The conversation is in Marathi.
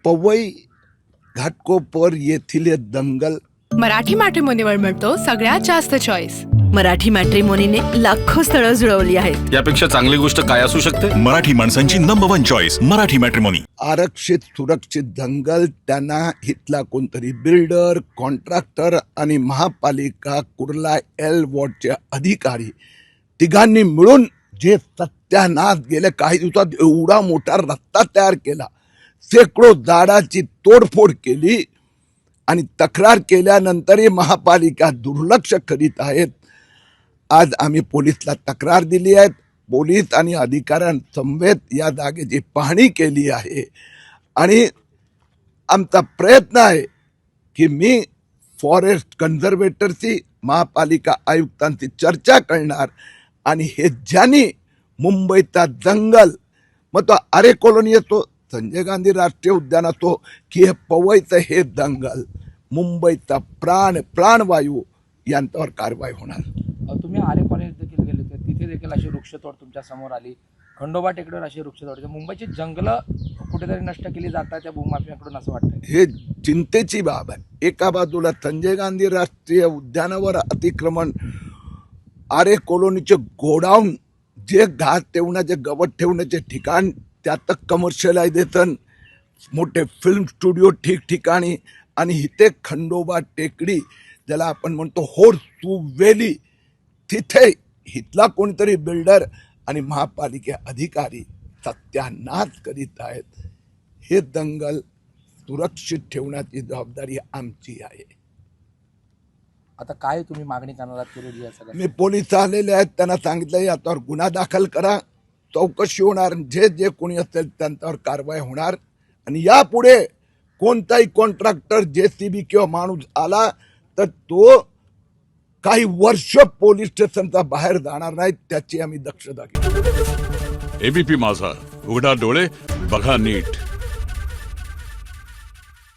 पवई घाटकोपर येथील दंगल मराठी मॅट्रिमोनीवर मिळतो सगळ्यात जास्त चॉईस. मराठी मॅट्रिमोनीने लाखो स्थळं जुळवली आहेत. यापेक्षा चांगली गोष्ट काय असू शकते? मराठी माणसांची नंबर 1 चॉईस मराठी मॅट्रिमोनी. आरक्षित सुरक्षित दंगल, त्यांना इथला कोणतरी बिल्डर, कॉन्ट्रॅक्टर आणि महापालिका कुर्ला एल वॉर्डचे अधिकारी तिघांनी मिळून जे सत्यानाश गेल्या काही दिवसात एवढा मोठा रस्ता तयार केला, शेकडो झाडाची तोडफोड केली आणि तक्रार केल्यानंतरही महापालिका दुर्लक्ष करीत आहेत. आज आम्ही पोलिसला तक्रार दिली आहे. पोलीस आणि अधिकाऱ्यांसमवेत या जागेची पाहणी केली आहे आणि आमचा प्रयत्न आहे की मी फॉरेस्ट कन्झर्वेटरशी, महापालिका आयुक्तांची चर्चा करणार आणि हे ज्यांनी मुंबईचा जंगल, मग तो आरे कॉलनी येतो, संजय गांधी राष्ट्रीय उद्यान असो की हे पवईचं हे दंगल, मुंबईचा प्राणवायू यांच्यावर कारवाई होणार. तुम्ही आरे कॉलेज देखील गेले होते, तिथे देखील अशी वृक्षतोड तुमच्या समोर आली. खंडोबा टेकडीवर अशी वृक्षतोड, मुंबईची जंगलं कुठेतरी नष्ट केली जातात त्या भूमाफियांकडून असं वाटतं. हे चिंतेची बाब आहे. एका बाजूला संजय गांधी राष्ट्रीय उद्यानावर अतिक्रमण, आरे कॉलनीचे गोडाऊन, जे घास ठेवण्याचे, गवत ठेवण्याचे ठिकाण, त्यात कमर्शियलायझेशन, मोठे फिल्म स्टुडिओ ठिकठिकाणी, आणि इथे खंडोबा टेकडी ज्याला आपण म्हणतो होर्सू व्हॅली, तिथे इथला कोणतरी बिल्डर आणि महापालिका अधिकारी सत्यानाश करीत आहेत. हे दंगल सुरक्षित ठेवण्याची जबाबदारी आमची आहे. आता काय तुम्ही मागणी करणार आहात केलेली आहे सगळं? मी पोलीस आलेले आहेत, त्यांना सांगितलं याच्यावर गुन्हा दाखल करा, चौकशी होणार, जे कोणी असेल त्यांच्यावर कारवाई होणार. आणि यापुढे कोणताही कॉन्ट्रॅक्टर, JCB किंवा माणूस आला तर तो काही वर्ष पोलीस स्टेशनचा बाहेर जाणार नाही, त्याची आम्ही दक्षता घेऊ. ABP माझा, उघडा डोळे बघा नीट.